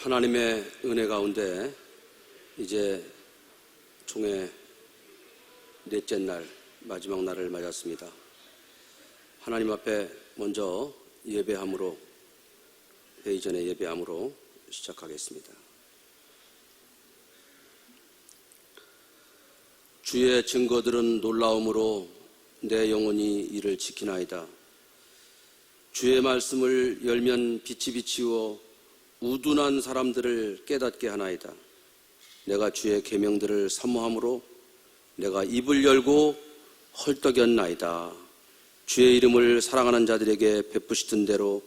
하나님의 은혜 가운데 이제 총회 넷째 날, 마지막 날을 맞았습니다. 하나님 앞에 먼저 예배함으로, 회의 전에 예배함으로 시작하겠습니다. 주의 증거들은 놀라움으로 내 영혼이 이를 지키나이다. 주의 말씀을 열면 빛이 비치워 우둔한 사람들을 깨닫게 하나이다. 내가 주의 계명들을 사모함으로 내가 입을 열고 헐떡였나이다. 주의 이름을 사랑하는 자들에게 베푸시던 대로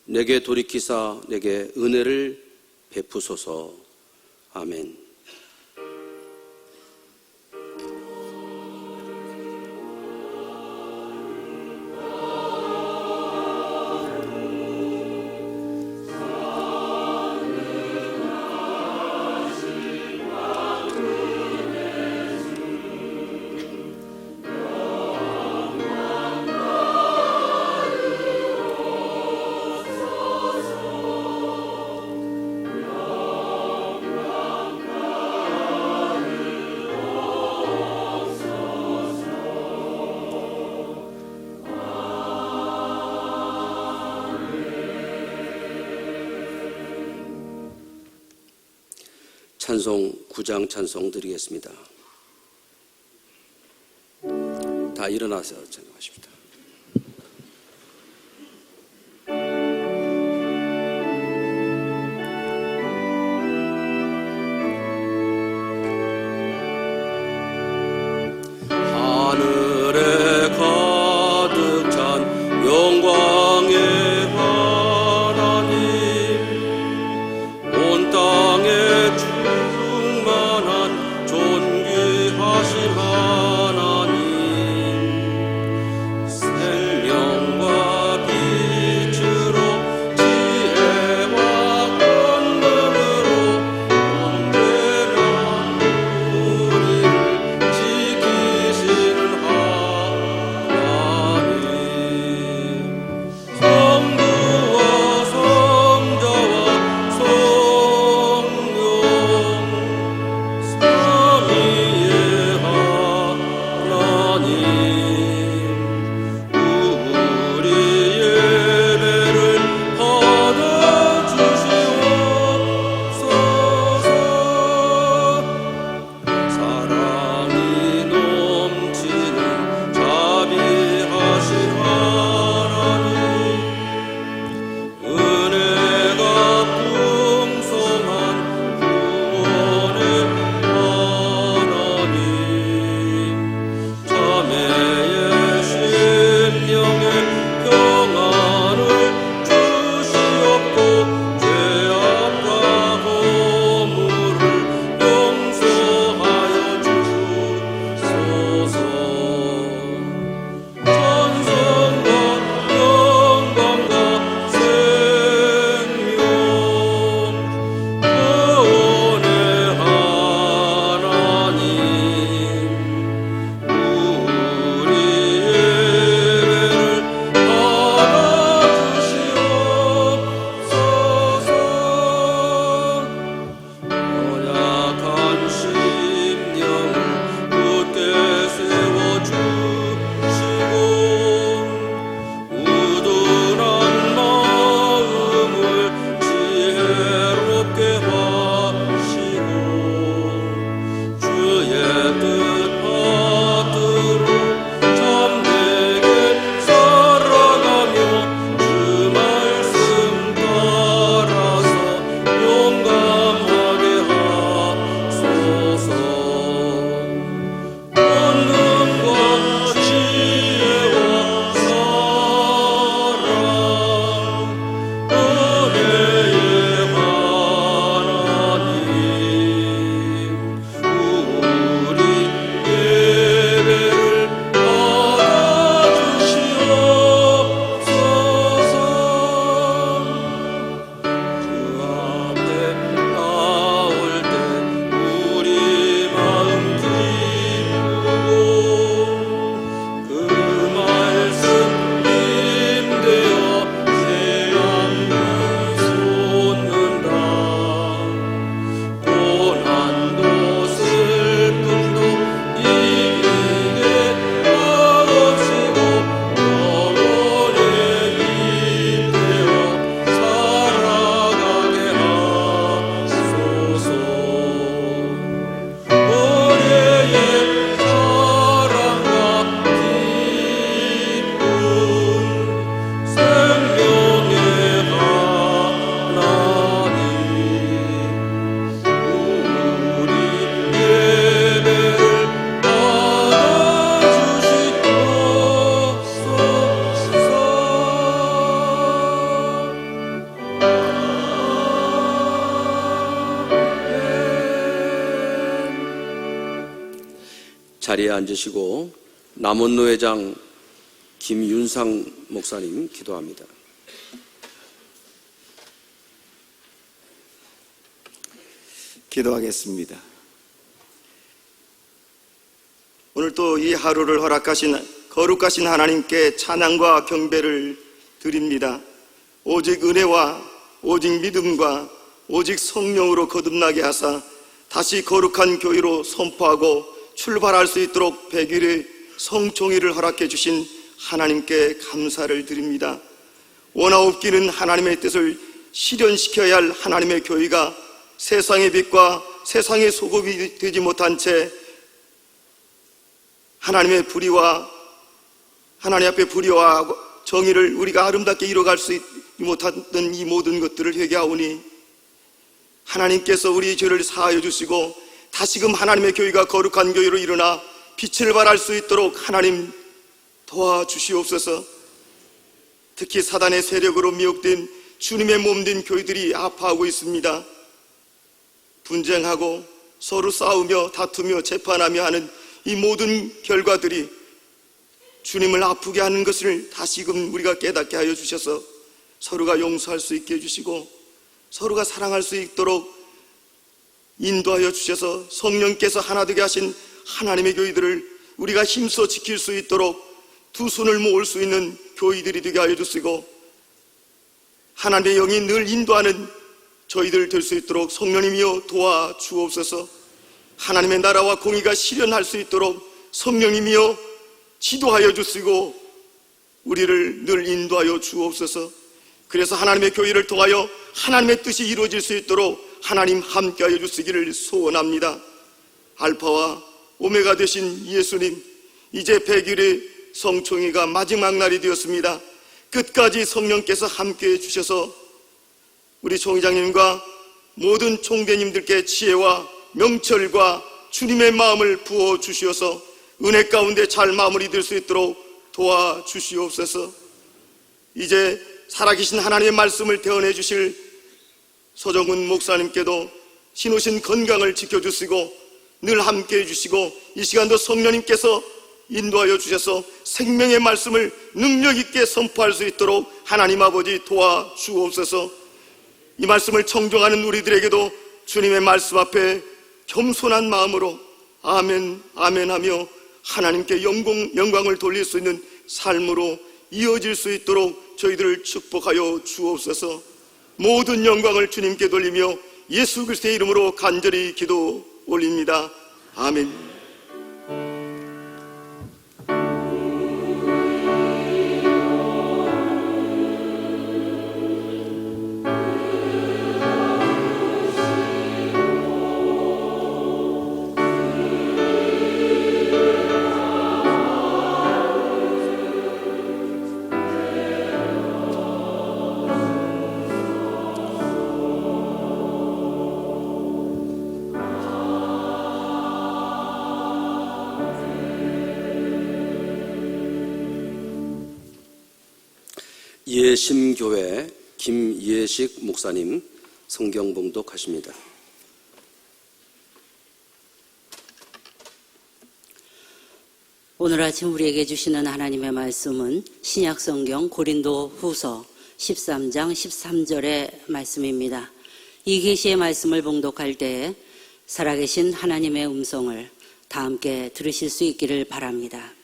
내게 돌이키사 내게 은혜를 베푸소서. 아멘. 찬송 9장 찬송 드리겠습니다. 다 일어나서 찬송하십니다. 하늘에 가득 찬 영광의 하나님, 온 땅에 존귀하신 하나님, 자리에 앉으시고 남원노회장 김윤상 목사님 기도합니다. 기도하겠습니다. 오늘 또 이 하루를 허락하신 거룩하신 하나님께 찬양과 경배를 드립니다. 오직 은혜와 오직 믿음과 오직 성령으로 거듭나게 하사 다시 거룩한 교회로 선포하고 출발할 수 있도록 100일의 성총회를 허락해 주신 하나님께 감사를 드립니다. 원하옵기는 하나님의 뜻을 실현시켜야 할 하나님의 교회가 세상의 빛과 세상의 소금이 되지 못한 채 하나님 앞에 불의와 정의를 우리가 아름답게 이뤄갈 수 못했던 이 모든 것들을 회개하오니 하나님께서 우리 죄를 사하여 주시고 다시금 하나님의 교회가 거룩한 교회로 일어나 빛을 발할 수 있도록 하나님 도와주시옵소서. 특히 사단의 세력으로 미혹된 주님의 몸된 교회들이 아파하고 있습니다. 분쟁하고 서로 싸우며 다투며 재판하며 하는 이 모든 결과들이 주님을 아프게 하는 것을 다시금 우리가 깨닫게 하여 주셔서 서로가 용서할 수 있게 해주시고 서로가 사랑할 수 있도록 인도하여 주셔서 성령께서 하나 되게 하신 하나님의 교회들을 우리가 힘써 지킬 수 있도록 두 손을 모을 수 있는 교회들이 되게 하여 주시고 하나님의 영이 늘 인도하는 저희들 될 수 있도록 성령님이여 도와주옵소서. 하나님의 나라와 공의가 실현할 수 있도록 성령님이여 지도하여 주시고 우리를 늘 인도하여 주옵소서. 그래서 하나님의 교회를 통하여 하나님의 뜻이 이루어질 수 있도록 하나님 함께하여 주시기를 소원합니다. 알파와 오메가 되신 예수님, 이제 100일의 성총회가 마지막 날이 되었습니다. 끝까지 성령께서 함께해 주셔서 우리 총회장님과 모든 총대님들께 지혜와 명철과 주님의 마음을 부어 주시어서 은혜 가운데 잘 마무리될 수 있도록 도와주시옵소서. 이제 살아계신 하나님의 말씀을 대언해 주실 서정훈 목사님께도 신오신 건강을 지켜주시고 늘 함께해 주시고 이 시간도 성령님께서 인도하여 주셔서 생명의 말씀을 능력 있게 선포할 수 있도록 하나님 아버지 도와주옵소서. 이 말씀을 청종하는 우리들에게도 주님의 말씀 앞에 겸손한 마음으로 아멘 아멘 하며 하나님께 영광을 돌릴 수 있는 삶으로 이어질 수 있도록 저희들을 축복하여 주옵소서. 모든 영광을 주님께 돌리며 예수 그리스도의 이름으로 간절히 기도 올립니다. 아멘. 예심교회 김예식 목사님 성경 봉독하십니다. 오늘 아침 우리에게 주시는 하나님의 말씀은 신약성경 고린도 후서 13장 13절의 말씀입니다. 이 계시의 말씀을 봉독할 때에 살아계신 하나님의 음성을 다 함께 들으실 수 있기를 바랍니다.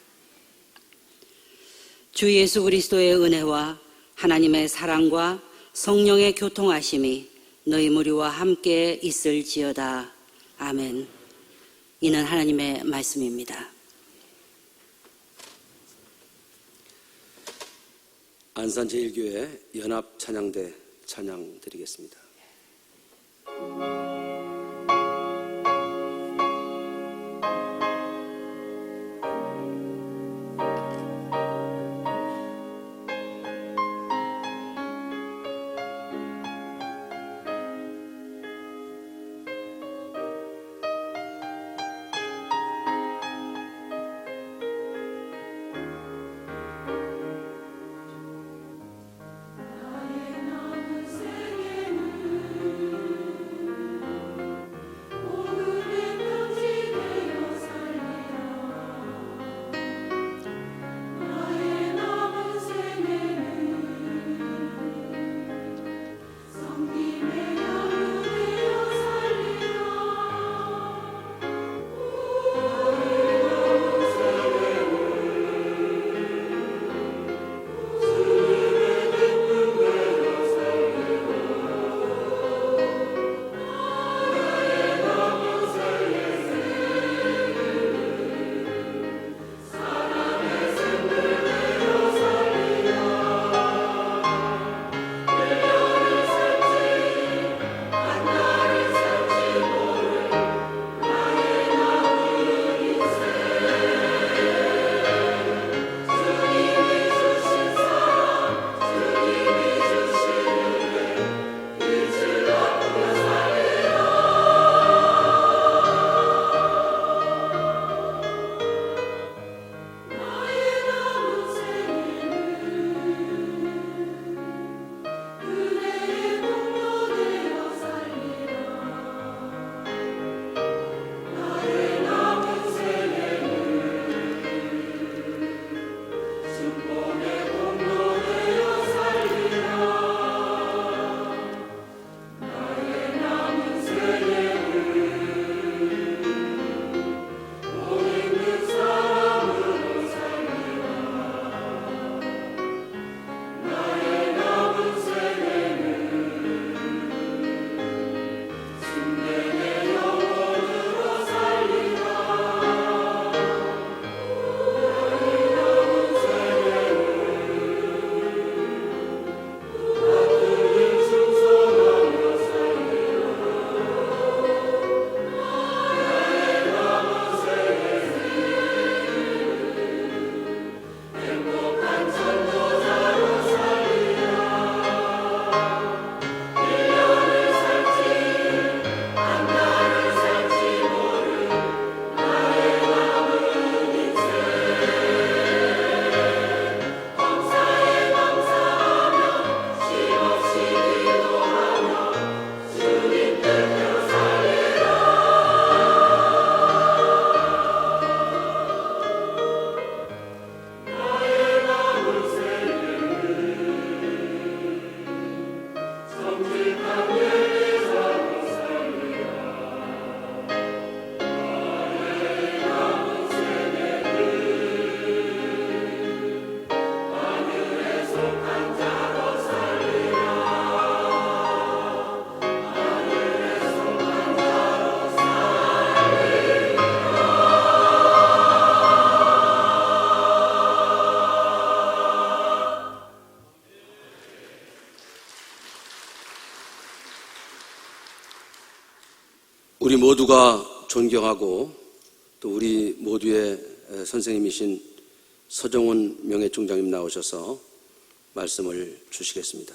주 예수 그리스도의 은혜와 하나님의 사랑과 성령의 교통하심이 너희 무리와 함께 있을지어다. 아멘. 이는 하나님의 말씀입니다. 안산 제1교회 연합 찬양대 찬양 드리겠습니다. 우리 모두가 존경하고 또 우리 모두의 선생님이신 서정훈 명예총장님 나오셔서 말씀을 주시겠습니다.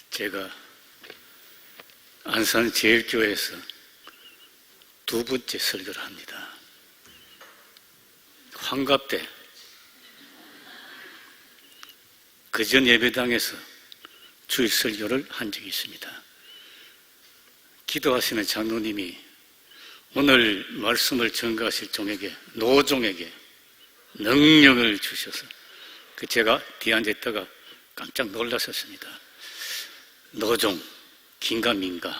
제가 안산제일교회에서 두 번째 설교를 합니다. 환갑 때 그전 예배당에서 주일 설교를 한 적이 있습니다. 기도하시는 장로님이 오늘 말씀을 전가하실 종에게, 노종에게 능력을 주셔서 제가 뒤에 앉아있다가 깜짝 놀랐었습니다. 노종, 긴가 민가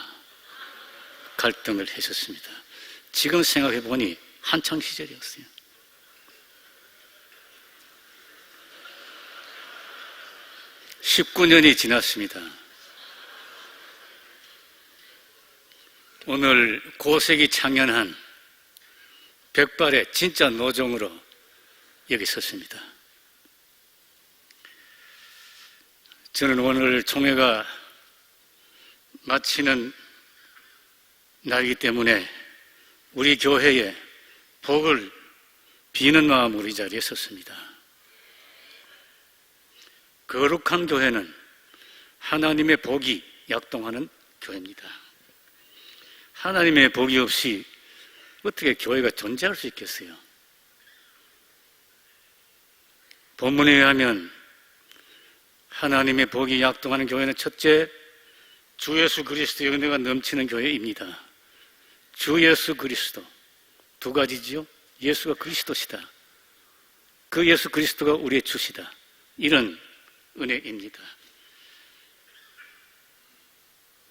갈등을 했었습니다. 지금 생각해보니 한창 시절이었어요. (19년이) 지났습니다. 오늘 고색이 창연한 백발의 진짜 노종으로 여기 섰습니다. 저는 오늘 총회가 마치는 날이기 때문에 우리 교회에 복을 비는 마음으로 이 자리에 섰습니다. 거룩한 교회는 하나님의 복이 약동하는 교회입니다. 하나님의 복이 없이 어떻게 교회가 존재할 수 있겠어요? 본문에 의하면 하나님의 복이 약동하는 교회는 첫째, 주 예수 그리스도의 은혜가 넘치는 교회입니다. 주 예수 그리스도, 두 가지지요. 예수가 그리스도시다. 그 예수 그리스도가 우리의 주시다. 이런 은혜입니다.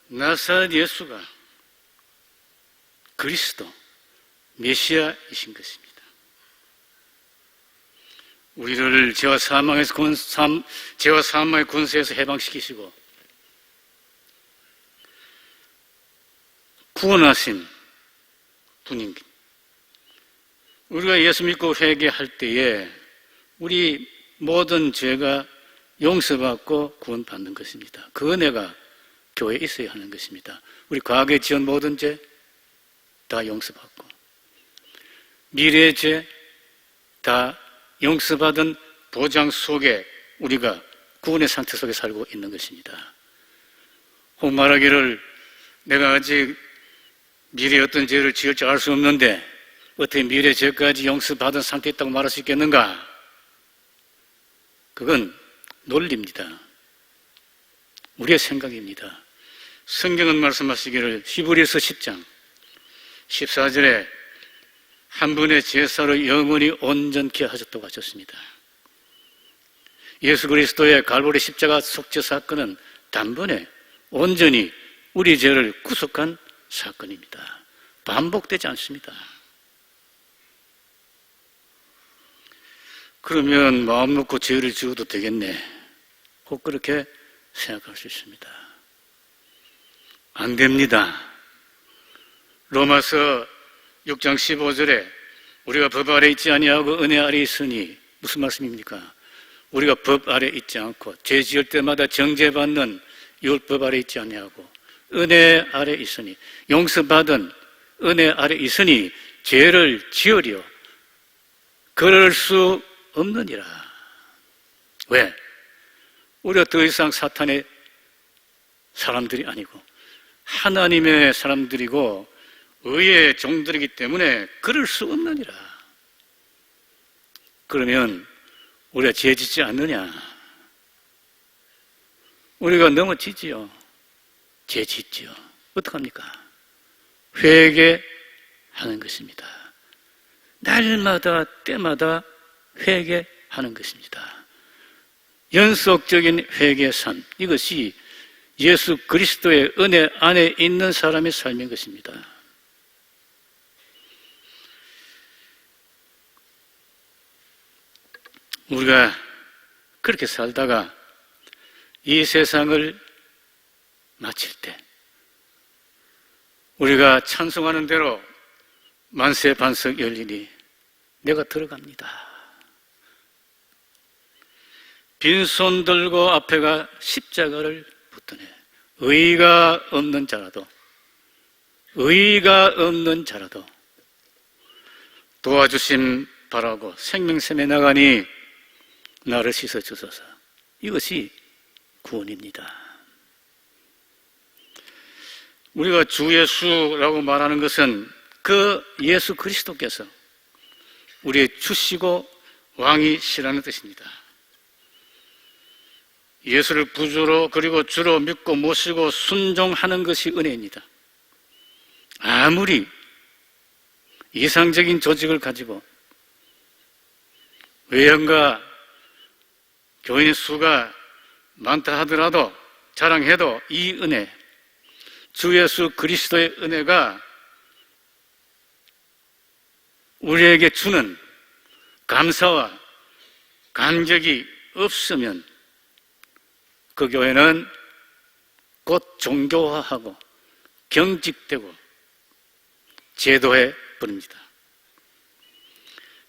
나사렛 예수가 그리스도, 메시아이신 것입니다. 우리를 죄와 사망의 권세에서 해방시키시고 구원하신 분인, 우리가 예수 믿고 회개할 때에 우리 모든 죄가 용서받고 구원받는 것입니다. 그 은혜가 교회에 있어야 하는 것입니다. 우리 과거에 지은 모든 죄 다 용서받고 미래의 죄 다 용서받은 보장 속에 우리가 구원의 상태 속에 살고 있는 것입니다. 혹 말하기를 내가 아직 미래에 어떤 죄를 지을지 알 수 없는데 어떻게 미래 죄까지 용서받은 상태에 있다고 말할 수 있겠는가? 그건 논리입니다. 우리의 생각입니다. 성경은 말씀하시기를 히브리서 10장 14절에 한 분의 제사로 영원히 온전케 하셨다고 하셨습니다. 예수 그리스도의 갈보리 십자가 속죄 사건은 단번에 온전히 우리 죄를 구속한 사건입니다. 반복되지 않습니다. 그러면 마음 놓고 죄를 지어도 되겠네, 혹 그렇게 생각할 수 있습니다. 안 됩니다. 로마서 6장 15절에 우리가 법 아래 있지 아니하고 은혜 아래 있으니, 무슨 말씀입니까? 우리가 법 아래 있지 않고 죄 지을 때마다 정죄받는 율법 아래 있지 아니하고 은혜 아래 있으니, 용서받은 은혜 아래 있으니 죄를 지으려 그럴 수 없느니라. 왜? 우리가 더 이상 사탄의 사람들이 아니고 하나님의 사람들이고 의의 종들이기 때문에 그럴 수 없느니라. 그러면 우리가 죄 짓지 않느냐? 우리가 넘어지지요. 죄 짓지요. 어떡합니까? 회개하는 것입니다. 날마다 때마다 회개하는 것입니다. 연속적인 회개의 삶, 이것이 예수 그리스도의 은혜 안에 있는 사람의 삶인 것입니다. 우리가 그렇게 살다가 이 세상을 마칠 때 우리가 찬송하는 대로 만세 반석 열리니 내가 들어갑니다. 빈손 들고 앞에가 십자가를 붙드네. 의의가 없는 자라도 도와주심 바라고 생명샘에 나가니 나를 씻어주소서. 이것이 구원입니다. 우리가 주 예수라고 말하는 것은 그 예수 그리스도께서 우리의 주시고 왕이시라는 뜻입니다. 예수를 구주로 그리고 주로 믿고 모시고 순종하는 것이 은혜입니다. 아무리 이상적인 조직을 가지고 외형과 교인의 수가 많다 하더라도 자랑해도 이 은혜, 주 예수 그리스도의 은혜가 우리에게 주는 감사와 감격이 없으면 그 교회는 곧 종교화하고 경직되고 제도해 버립니다.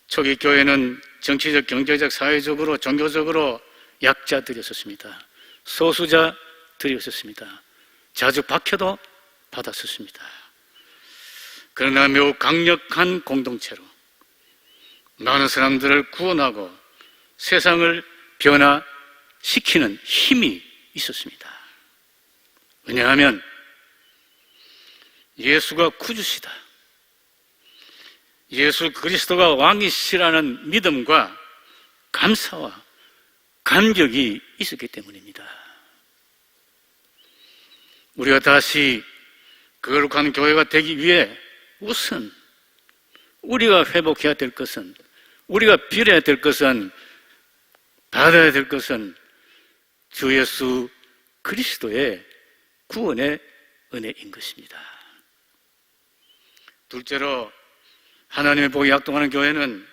초기 교회는 정치적, 경제적, 사회적으로, 종교적으로 약자들이었습니다. 소수자들이었습니다. 자주 박해도 받았었습니다. 그러나 매우 강력한 공동체로 많은 사람들을 구원하고 세상을 변화시키는 힘이 있었습니다. 왜냐하면 예수가 구주시다, 예수 그리스도가 왕이시라는 믿음과 감사와 감격이 있었기 때문입니다. 우리가 다시 거룩한 교회가 되기 위해 우선 우리가 회복해야 될 것은, 우리가 빌어야 될 것은, 받아야 될 것은 주 예수 그리스도의 구원의 은혜인 것입니다. 둘째로 하나님의 복이 약동하는 교회는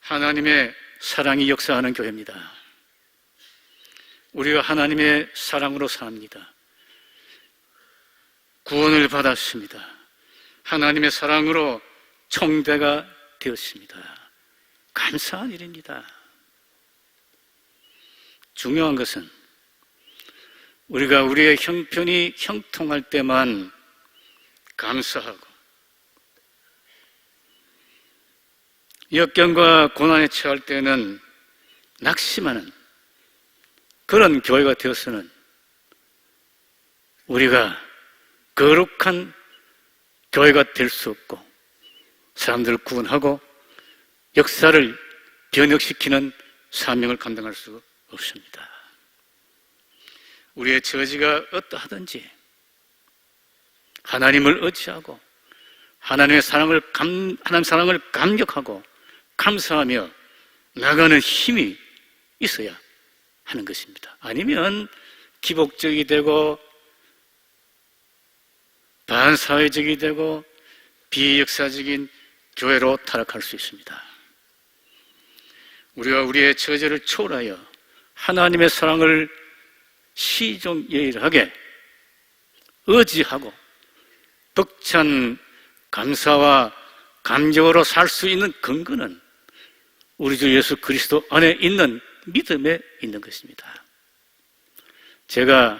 하나님의 사랑이 역사하는 교회입니다. 우리가 하나님의 사랑으로 삽니다. 구원을 받았습니다. 하나님의 사랑으로 총대가 되었습니다. 감사한 일입니다. 중요한 것은 우리가 우리의 형편이 형통할 때만 감사하고 역경과 고난에 처할 때는 낙심하는 그런 교회가 되어서는 우리가 거룩한 교회가 될 수 없고 사람들을 구원하고 역사를 변혁시키는 사명을 감당할 수 없습니다. 우리의 처지가 어떠하든지 하나님을 의지하고 하나님의 사랑을 감격하고 감사하며 나가는 힘이 있어야 하는 것입니다. 아니면 기복적이 되고 반사회적이 되고 비역사적인 교회로 타락할 수 있습니다. 우리가 우리의 처지를 초월하여 하나님의 사랑을 시종예일하게 의지하고 벅찬 감사와 감격으로 살 수 있는 근거는 우리 주 예수 그리스도 안에 있는 믿음에 있는 것입니다. 제가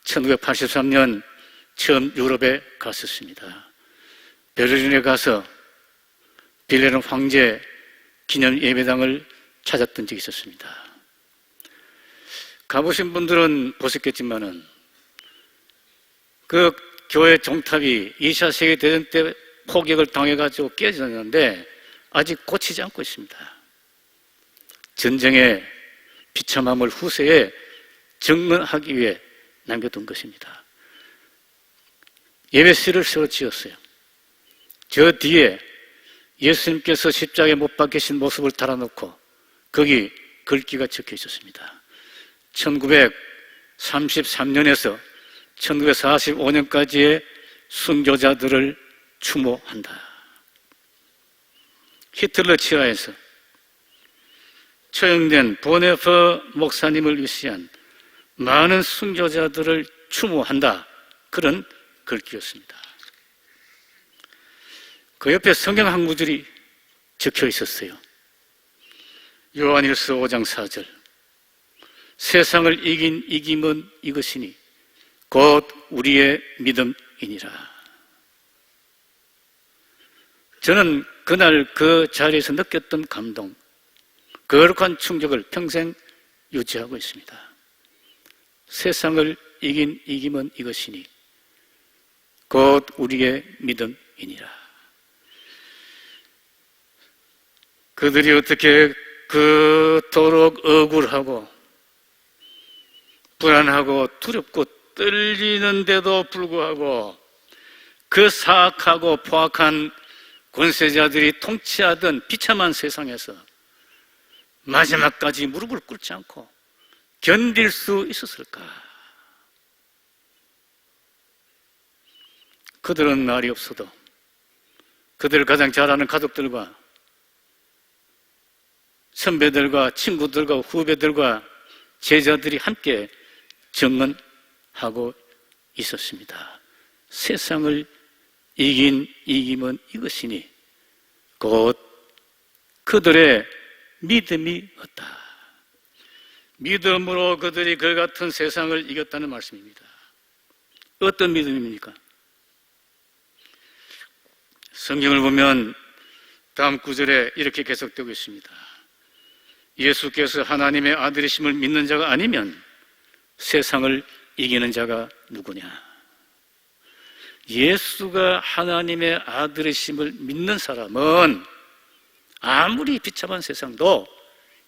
1983년 처음 유럽에 갔었습니다. 베를린에 가서 빌레름 황제 기념 예배당을 찾았던 적이 있었습니다. 가보신 분들은 보셨겠지만은 그 교회 종탑이 2차 세계대전 때 폭격을 당해가지고 깨졌는데 아직 고치지 않고 있습니다. 전쟁의 비참함을 후세에 증언하기 위해 남겨둔 것입니다. 예배실을 새로 지었어요. 저 뒤에 예수님께서 십자가에 못 박히신 모습을 달아놓고 거기 글귀가 적혀 있었습니다. 1933년에서 1945년까지의 순교자들을 추모한다. 히틀러 치하에서 처형된 보네퍼 목사님을 위시한 많은 순교자들을 추모한다. 그런 글귀였습니다. 그 옆에 성경 한 구절이 적혀 있었어요. 요한일서 5장 4절. 세상을 이긴 이김은 이것이니 곧 우리의 믿음이니라. 저는 그날 그 자리에서 느꼈던 감동, 거룩한 충격을 평생 유지하고 있습니다. 세상을 이긴 이김은 이것이니 곧 우리의 믿음이니라. 그들이 어떻게 그토록 억울하고 불안하고 두렵고 떨리는데도 불구하고 그 사악하고 포악한 권세자들이 통치하던 비참한 세상에서 마지막까지 무릎을 꿇지 않고 견딜 수 있었을까? 그들은 말이 없어도 그들을 가장 잘 아는 가족들과 선배들과 친구들과 후배들과 제자들이 함께 증언하고 있었습니다. 세상을 이긴 이김은 이것이니 곧 그들의 믿음이 없다. 믿음으로 그들이 그 같은 세상을 이겼다는 말씀입니다. 어떤 믿음입니까? 성경을 보면 다음 구절에 이렇게 계속되고 있습니다. 예수께서 하나님의 아들이심을 믿는 자가 아니면 세상을 이기는 자가 누구냐? 예수가 하나님의 아들이심을 믿는 사람은 아무리 비참한 세상도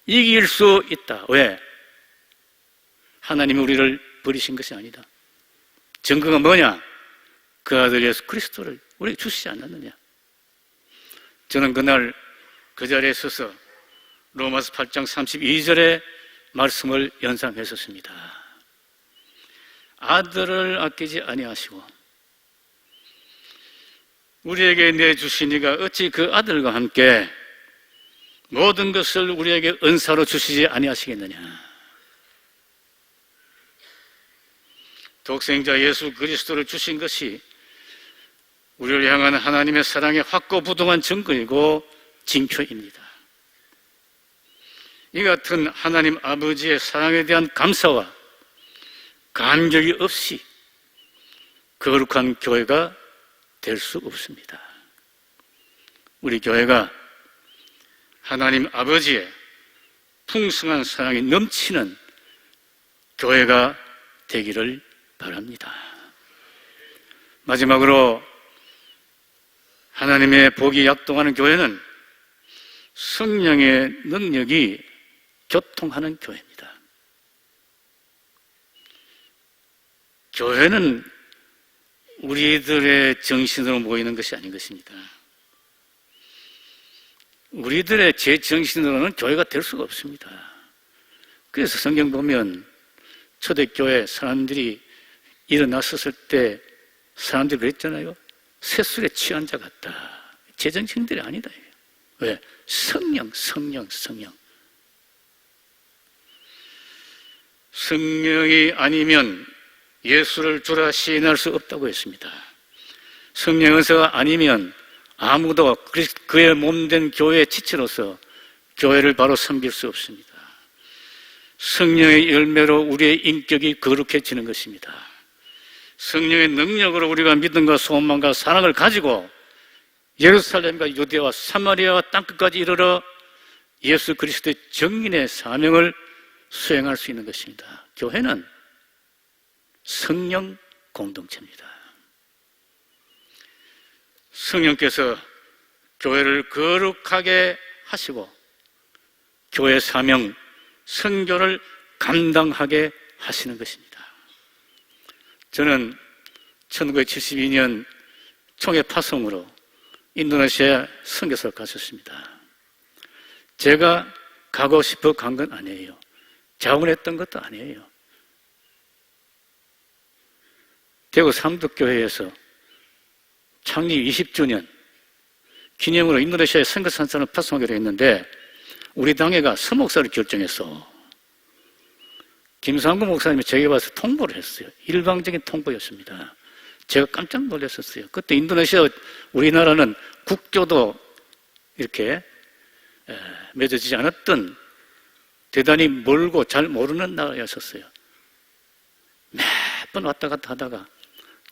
이길 수 있다. 왜? 하나님이 우리를 버리신 것이 아니다. 증거가 뭐냐? 그 아들 예수 그리스도를 우리에게 주시지 않았느냐? 저는 그날 그 자리에 서서 로마서 8장 32절의 말씀을 연상했었습니다. 아들을 아끼지 아니하시고 우리에게 내주시니가 어찌 그 아들과 함께 모든 것을 우리에게 은사로 주시지 아니하시겠느냐. 독생자 예수 그리스도를 주신 것이 우리를 향한 하나님의 사랑의 확고부동한 증거이고 징표입니다. 이 같은 하나님 아버지의 사랑에 대한 감사와 감격이 없이 거룩한 교회가 될 수 없습니다. 우리 교회가 하나님 아버지의 풍성한 사랑이 넘치는 교회가 되기를 바랍니다. 마지막으로 하나님의 복이 약동하는 교회는 성령의 능력이 교통하는 교회입니다. 교회는 우리들의 정신으로 모이는 것이 아닌 것입니다. 우리들의 제 정신으로는 교회가 될 수가 없습니다. 그래서 성경 보면 초대교회 사람들이 일어났었을 때 사람들이 그랬잖아요. 셋술에 취한 자 같다. 제정신들이 아니다. 왜? 성령. 성령이 아니면 예수를 주라 시인할 수 없다고 했습니다. 성령의 은사가 아니면 아무도 그의 몸된 교회의 지체로서 교회를 바로 섬길 수 없습니다. 성령의 열매로 우리의 인격이 거룩해지는 것입니다. 성령의 능력으로 우리가 믿음과 소망과 사랑을 가지고 예루살렘과 유대와 사마리아와 땅끝까지 이르러 예수 그리스도의 정인의 사명을 수행할 수 있는 것입니다. 교회는 성령 공동체입니다. 성령께서 교회를 거룩하게 하시고 교회 사명, 선교를 감당하게 하시는 것입니다. 저는 1972년 총회 파송으로 인도네시아 선교사를 갔었습니다. 제가 가고 싶어 간 건 아니에요. 자원했던 것도 아니에요. 대구 삼덕교회에서 창립 20주년 기념으로 인도네시아에 선교사를 파송하기로 했는데 우리 당회가 서목사를 결정했어. 김상구 목사님이 제게 와서 통보를 했어요. 일방적인 통보였습니다. 제가 깜짝 놀랐었어요. 그때 인도네시아, 우리나라는 국교도 이렇게 맺어지지 않았던 대단히 멀고 잘 모르는 나라였었어요. 몇 번 왔다 갔다 하다가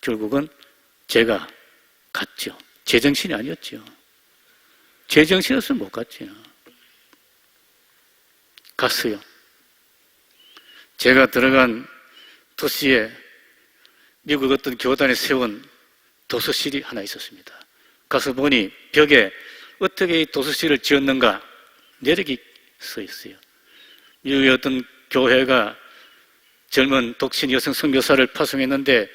결국은 제가 갔죠. 제정신이 아니었죠. 제정신이었으면 못 갔죠. 갔어요. 제가 들어간 도시에 미국 어떤 교단에 세운 도서실이 하나 있었습니다. 가서 보니 벽에 어떻게 이 도서실을 지었는가 내력이 써 있어요. 미국의 어떤 교회가 젊은 독신 여성 선교사를 파송했는데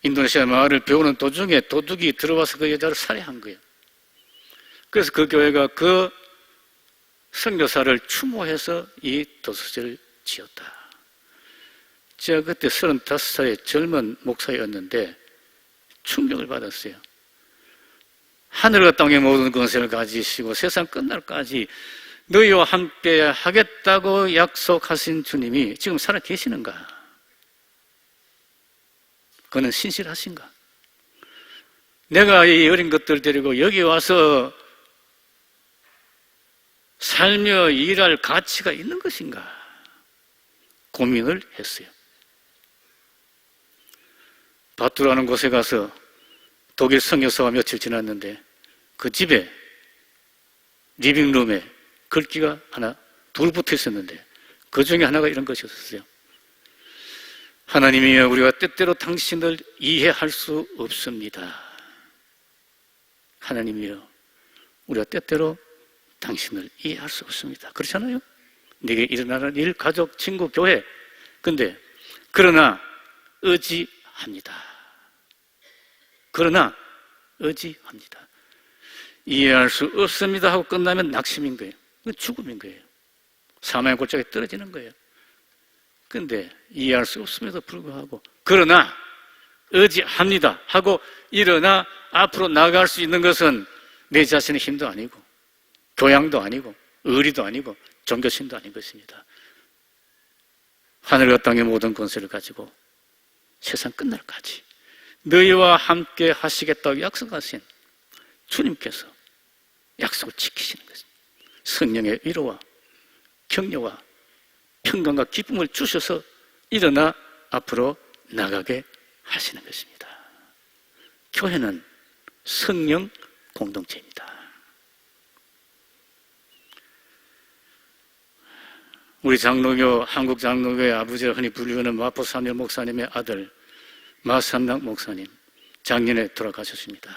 인도네시아 마을을 배우는 도중에 도둑이 들어와서 그 여자를 살해한 거예요. 그래서 그 교회가 그 선교사를 추모해서 이 도서실을 지었다. 제가 그때 35살의 젊은 목사였는데 충격을 받았어요. 하늘과 땅의 모든 권세를 가지시고 세상 끝날까지 너희와 함께 하겠다고 약속하신 주님이 지금 살아 계시는가? 그는 신실하신가? 내가 이 어린 것들 데리고 여기 와서 살며 일할 가치가 있는 것인가? 고민을 했어요. 바투라는 곳에 가서 독일 선교사가 며칠 지났는데 그 집에 리빙룸에 글귀가 하나 둘 붙어 있었는데 그 중에 하나가 이런 것이었어요. 하나님이여 우리가 때때로 당신을 이해할 수 없습니다. 하나님이여 우리가 때때로 당신을 이해할 수 없습니다. 그렇잖아요? 네게 일어나는 일, 가족, 친구, 교회. 근데 그러나 의지합니다. 그러나 의지합니다. 이해할 수 없습니다 하고 끝나면 낙심인 거예요. 죽음인 거예요. 사망의 골짜기에 떨어지는 거예요. 그런데 이해할 수 없음에도 불구하고 그러나 의지합니다 하고 일어나 앞으로 나아갈 수 있는 것은 내 자신의 힘도 아니고 교양도 아니고 의리도 아니고 종교심도 아닌 것입니다. 하늘과 땅의 모든 권세를 가지고 세상 끝날까지 너희와 함께 하시겠다고 약속하신 주님께서 약속을 지키시는 것입니다. 성령의 위로와 격려와 평강과 기쁨을 주셔서 일어나 앞으로 나가게 하시는 것입니다. 교회는 성령 공동체입니다. 우리 장로교, 한국 장로교의 아버지라 흔히 불리우는 마포 삼열 목사님의 아들 마삼락 목사님 작년에 돌아가셨습니다.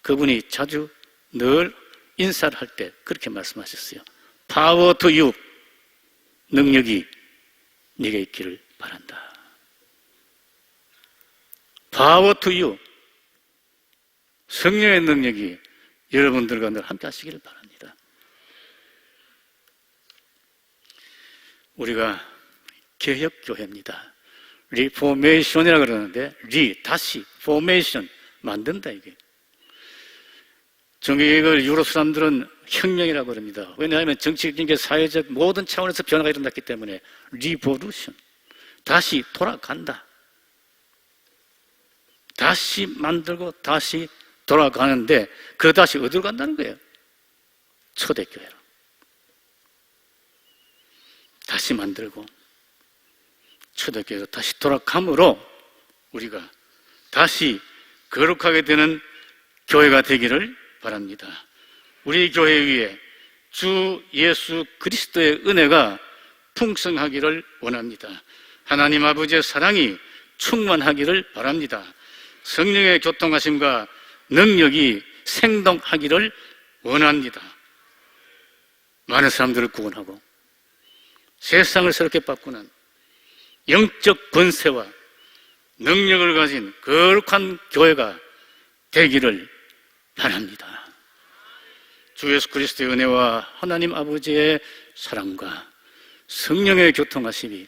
그분이 자주 늘 인사를 할 때 그렇게 말씀하셨어요. Power to you. 능력이 네게 있기를 바란다. Power to you. 성령의 능력이 여러분들과 늘 함께 하시기를 바랍니다. 우리가 개혁교회입니다. 리포메이션이라고 그러는데 다시 포메이션 만든다 이게. 정교개혁을 유럽 사람들은 혁명이라고 그럽니다. 왜냐하면 정치적, 사회적 모든 차원에서 변화가 일어났기 때문에 리보루션, 다시 돌아간다. 다시 만들고 다시 돌아가는데 그 다시 어디로 간다는 거예요? 초대교회로. 다시 만들고 초대교회로 다시 돌아감으로 우리가 다시 거룩하게 되는 교회가 되기를 바랍니다. 우리 교회 위에 주 예수 그리스도의 은혜가 풍성하기를 원합니다. 하나님 아버지의 사랑이 충만하기를 바랍니다. 성령의 교통하심과 능력이 생동하기를 원합니다. 많은 사람들을 구원하고 세상을 새롭게 바꾸는 영적 권세와 능력을 가진 거룩한 교회가 되기를 바랍니다. 주 예수 그리스도의 은혜와 하나님 아버지의 사랑과 성령의 교통하심이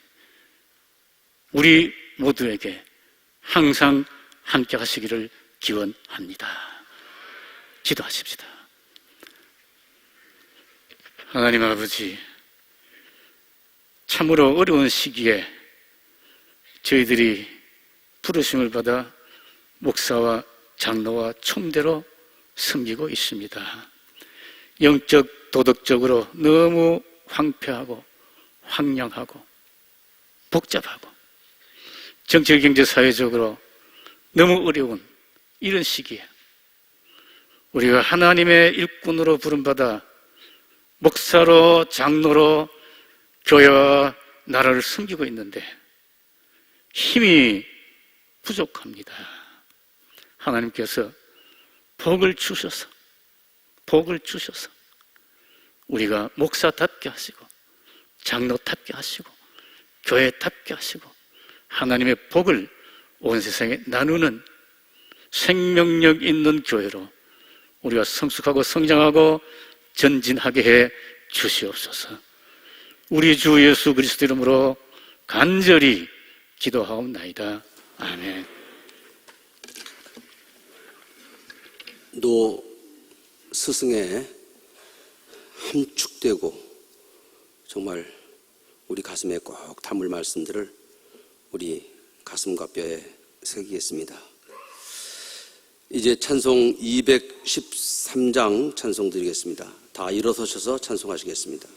우리 모두에게 항상 함께 하시기를 기원합니다. 기도하십시다. 하나님 아버지, 참으로 어려운 시기에 저희들이 부르심을 받아 목사와 장로와 총대로 섬기고 있습니다. 영적, 도덕적으로 너무 황폐하고 황량하고 복잡하고 정치, 경제, 사회적으로 너무 어려운 이런 시기에 우리가 하나님의 일꾼으로 부름받아 목사로, 장로로 교회와 나라를 섬기고 있는데 힘이 부족합니다. 하나님께서 복을 주셔서 우리가 목사답게 하시고 장로답게 하시고 교회답게 하시고 하나님의 복을 온 세상에 나누는 생명력 있는 교회로 우리가 성숙하고 성장하고 전진하게 해 주시옵소서. 우리 주 예수 그리스도 이름으로 간절히 기도하옵나이다. 아멘. 노 스승의 함축되고 정말 우리 가슴에 꼭 담을 말씀들을 우리 가슴과 뼈에 새기겠습니다. 이제 찬송 213장 찬송 드리겠습니다. 다 일어서셔서 찬송하시겠습니다.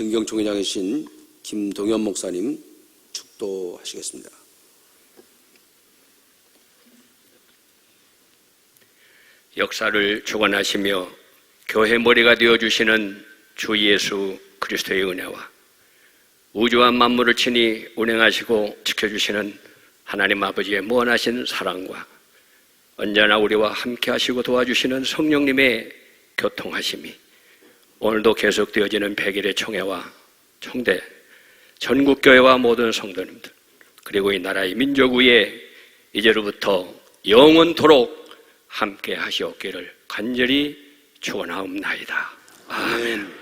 정경총회장이신 김동현 목사님 축도하시겠습니다. 역사를 주관하시며 교회 머리가 되어주시는 주 예수 그리스도의 은혜와 우주와 만물을 친히 운행하시고 지켜주시는 하나님 아버지의 무한하신 사랑과 언제나 우리와 함께 하시고 도와주시는 성령님의 교통하심이 오늘도 계속되어지는 100일의 총회와 총대, 전국교회와 모든 성도님들 그리고 이 나라의 민족 위에 이제로부터 영원토록 함께 하시옵기를 간절히 축원하옵나이다. 아멘.